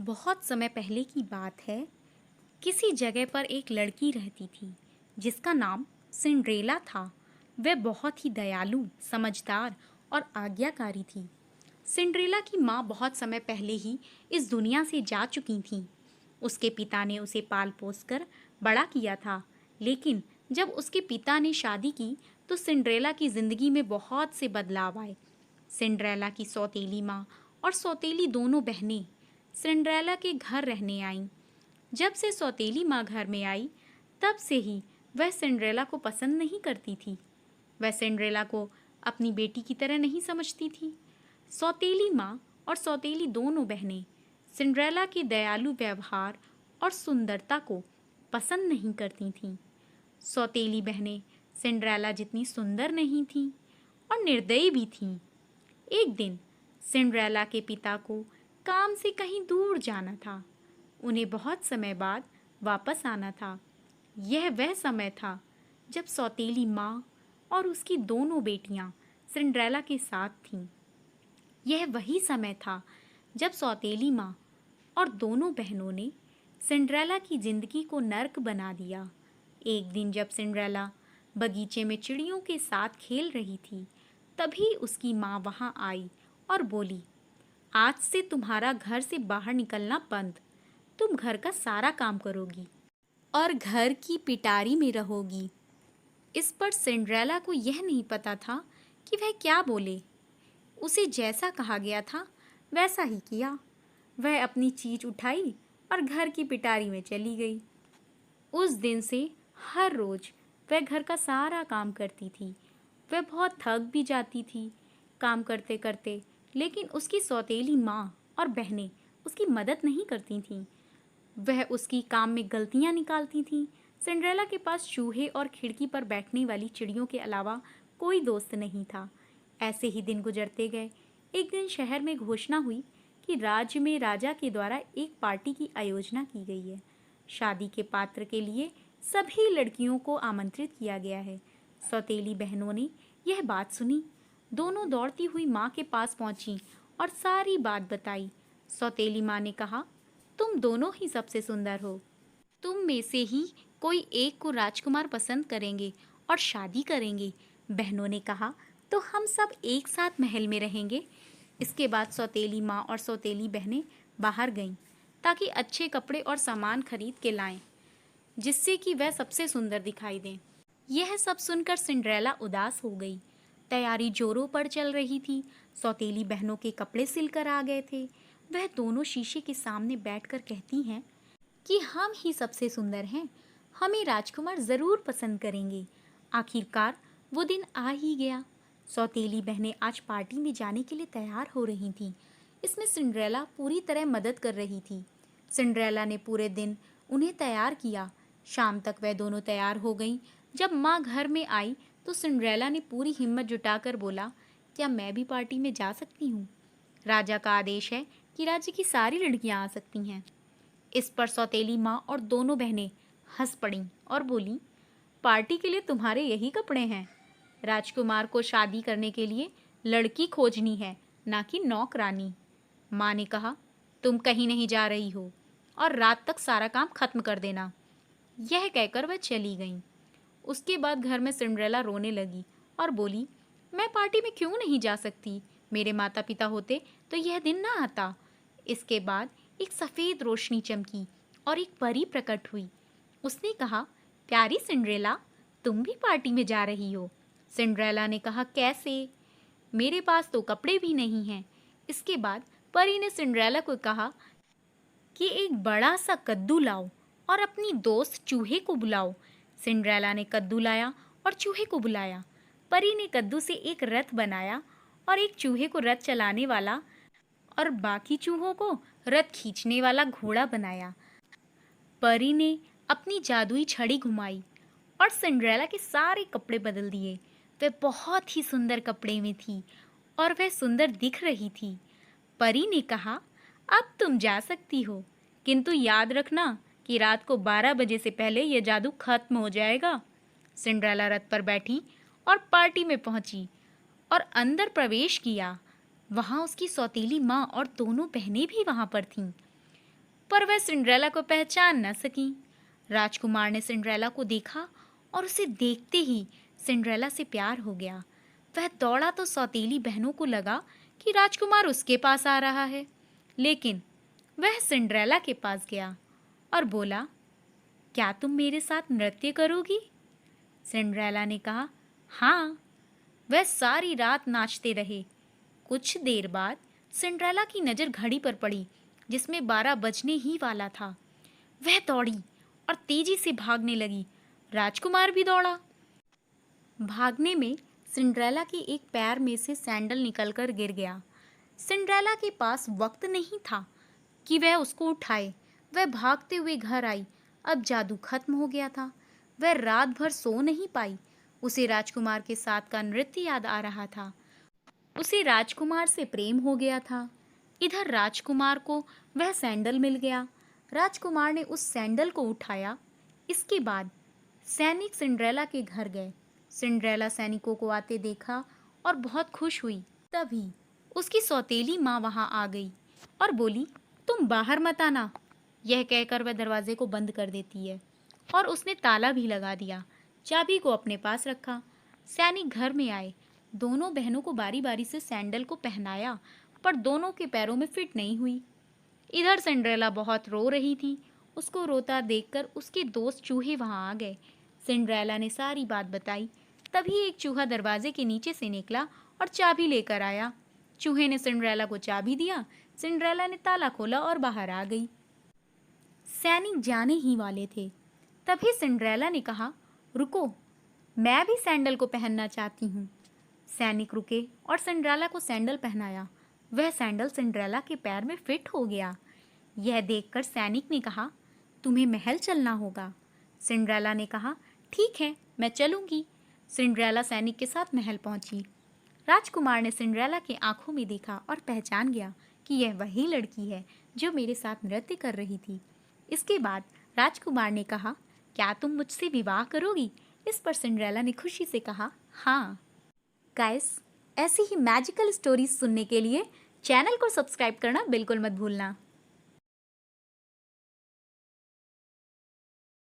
बहुत समय पहले की बात है। किसी जगह पर एक लड़की रहती थी जिसका नाम सिंड्रेला था। वह बहुत ही दयालु, समझदार और आज्ञाकारी थी। सिंड्रेला की माँ बहुत समय पहले ही इस दुनिया से जा चुकी थीं। उसके पिता ने उसे पाल पोस कर बड़ा किया था, लेकिन जब उसके पिता ने शादी की तो सिंड्रेला की जिंदगी में बहुत से बदलाव आए। सिंड्रेला की सौतेली माँ और सौतेली दोनों बहनें सिंड्रेला के घर रहने आईं। जब से सौतेली माँ घर में आई, तब से ही वह सिंड्रेला को पसंद नहीं करती थी। वह सिंड्रेला को अपनी बेटी की तरह नहीं समझती थी। सौतेली माँ और सौतेली दोनों बहनें सिंड्रेला के दयालु व्यवहार और सुंदरता को पसंद नहीं करती थीं। सौतेली बहनें सिंड्रेला जितनी सुंदर नहीं थीं और निर्दयी भी थीं। एक दिन सिंड्रेला के पिता को काम से कहीं दूर जाना था। उन्हें बहुत समय बाद वापस आना था। यह वह समय था जब सौतेली माँ और उसकी दोनों बेटियां सिंड्रेला के साथ थीं। यह वही समय था जब सौतेली माँ और दोनों बहनों ने सिंड्रेला की जिंदगी को नर्क बना दिया। एक दिन जब सिंड्रेला बगीचे में चिड़ियों के साथ खेल रही थी, तभी उसकी माँ वहां आई और बोली, आज से तुम्हारा घर से बाहर निकलना बंद। तुम घर का सारा काम करोगी और घर की पिटारी में रहोगी। इस पर सिंड्रेला को यह नहीं पता था कि वह क्या बोले। उसे जैसा कहा गया था वैसा ही किया। वह अपनी चीज उठाई और घर की पिटारी में चली गई। उस दिन से हर रोज वह घर का सारा काम करती थी। वह बहुत थक भी जाती थी काम करते करते, लेकिन उसकी सौतेली माँ और बहनें उसकी मदद नहीं करती थीं। वह उसकी काम में गलतियां निकालती थीं। सिंड्रेला के पास चूहे और खिड़की पर बैठने वाली चिड़ियों के अलावा कोई दोस्त नहीं था। ऐसे ही दिन गुजरते गए। एक दिन शहर में घोषणा हुई कि राज्य में राजा के द्वारा एक पार्टी की आयोजना की गई है। शादी के पात्र के लिए सभी लड़कियों को आमंत्रित किया गया है। सौतेली बहनों ने यह बात सुनी। दोनों दौड़ती हुई माँ के पास पहुंची और सारी बात बताई। सौतेली माँ ने कहा, तुम दोनों ही सबसे सुंदर हो। तुम में से ही कोई एक को राजकुमार पसंद करेंगे और शादी करेंगे। बहनों ने कहा, तो हम सब एक साथ महल में रहेंगे। इसके बाद सौतेली माँ और सौतेली बहनें बाहर गईं ताकि अच्छे कपड़े और सामान खरीद के लाएं, जिससे कि वह सबसे सुंदर दिखाई दें। यह सब सुनकर सिंड्रेला उदास हो गई। तैयारी जोरों पर चल रही थी। सौतेली बहनों के कपड़े सिलकर आ गए थे। वह दोनों शीशे के सामने बैठकर कहती हैं कि हम ही सबसे सुंदर हैं, हमें राजकुमार जरूर पसंद करेंगे। आखिरकार वो दिन आ ही गया। सौतेली बहनें आज पार्टी में जाने के लिए तैयार हो रही थीं। इसमें सिंड्रेला पूरी तरह मदद कर रही थी। सिंड्रेला ने पूरे दिन उन्हें तैयार किया। शाम तक वह दोनों तैयार हो गईं। जब माँ घर में आई तो सिंड्रेला ने पूरी हिम्मत जुटाकर बोला, क्या मैं भी पार्टी में जा सकती हूँ? राजा का आदेश है कि राज्य की सारी लड़कियां आ सकती हैं। इस पर सौतेली माँ और दोनों बहनें हंस पड़ीं और बोलीं, पार्टी के लिए तुम्हारे यही कपड़े हैं? राजकुमार को शादी करने के लिए लड़की खोजनी है, ना कि नौकरानी। माँ ने कहा, तुम कहीं नहीं जा रही हो और रात तक सारा काम खत्म कर देना। यह कहकर वह चली गईं। उसके बाद घर में सिंड्रेला रोने लगी और बोली, मैं पार्टी में क्यों नहीं जा सकती? मेरे माता पिता होते तो यह दिन ना आता। इसके बाद एक सफेद रोशनी चमकी और एक परी प्रकट हुई। उसने कहा, प्यारी सिंड्रेला, तुम भी पार्टी में जा रही हो? सिंड्रेला ने कहा, कैसे? मेरे पास तो कपड़े भी नहीं हैं। इसके बाद परी ने सिंड्रेला को कहा कि एक बड़ा सा कद्दू लाओ और अपनी दोस्त चूहे को बुलाओ। सिंड्रेला ने कद्दू लाया और चूहे को बुलाया। परी ने कद्दू से एक रथ बनाया और एक चूहे को रथ चलाने वाला और बाकी चूहों को रथ खींचने वाला घोड़ा बनाया। परी ने अपनी जादुई छड़ी घुमाई और सिंड्रेला के सारे कपड़े बदल दिए। वह बहुत ही सुंदर कपड़े में थी और वह सुंदर दिख रही थी। परी ने कहा, अब तुम जा सकती हो, किंतु याद रखना कि रात को 12 बजे से पहले यह जादू खत्म हो जाएगा। सिंड्रेला रथ पर बैठी और पार्टी में पहुंची और अंदर प्रवेश किया। वहां उसकी सौतेली माँ और दोनों बहनें भी वहां पर थीं। पर वह सिंड्रेला को पहचान न सकी। राजकुमार ने सिंड्रेला को देखा और उसे देखते ही सिंड्रेला से प्यार हो गया। वह दौड़ा तो सौतेली बहनों को लगा कि राजकुमार उसके पास आ रहा है, लेकिन वह सिंड्रेला के पास गया और बोला, क्या तुम मेरे साथ नृत्य करोगी? सिंड्रेला ने कहा, हाँ। वह सारी रात नाचते रहे। कुछ देर बाद सिंड्रेला की नज़र घड़ी पर पड़ी, जिसमें 12 बजने ही वाला था। वह दौड़ी और तेजी से भागने लगी। राजकुमार भी दौड़ा। भागने में सिंड्रेला के एक पैर में से सैंडल निकलकर गिर गया। सिंड्रेला के पास वक्त नहीं था कि वह उसको उठाए। वह भागते हुए घर आई। अब जादू खत्म हो गया था। वह रात भर सो नहीं पाई। उसे राजकुमार के साथ का नृत्य याद आ रहा था। उसे राजकुमार से प्रेम हो गया था। इधर राजकुमार को वह सैंडल मिल गया। राजकुमार ने उस सैंडल को उठाया। इसके बाद सैनिक सिंड्रेला के घर गए। सिंड्रेला सैनिकों को आते देखा और बहुत खुश हुई। तभी उसकी सौतेली माँ वहां आ गई और बोली, तुम बाहर मत आना। यह कहकर वह दरवाजे को बंद कर देती है और उसने ताला भी लगा दिया। चाबी को अपने पास रखा। सैनिक घर में आए। दोनों बहनों को बारी बारी से सैंडल को पहनाया, पर दोनों के पैरों में फिट नहीं हुई। इधर सिंड्रेला बहुत रो रही थी। उसको रोता देखकर उसके दोस्त चूहे वहां आ गए। सिंड्रेला ने सारी बात बताई। तभी एक चूहा दरवाजे के नीचे से निकला और चाबी लेकर आया। चूहे ने सिंड्रेला को चाबी दिया। सिंड्रेला ने ताला खोला और बाहर आ गई। सैनिक जाने ही वाले थे। तभी सिंड्रेला ने कहा, रुको, मैं भी सैंडल को पहनना चाहती हूँ। सैनिक रुके और सिंड्रेला को सैंडल पहनाया। वह सैंडल सिंड्रेला के पैर में फिट हो गया। यह देखकर सैनिक ने कहा, तुम्हें महल चलना होगा। सिंड्रेला ने कहा, ठीक है, मैं चलूंगी। सिंड्रेला सैनिक के साथ महल पहुंची। राजकुमार ने सिंड्रेला की आंखों में देखा और पहचान गया कि यह वही लड़की है जो मेरे साथ नृत्य कर रही थी। इसके बाद राजकुमार ने कहा, क्या तुम मुझसे विवाह करोगी? इस पर सिंड्रेला ने खुशी से कहा, हाँ। गाइस, ऐसी ही मैजिकल स्टोरीज सुनने के लिए चैनल को सब्सक्राइब करना बिल्कुल मत भूलना।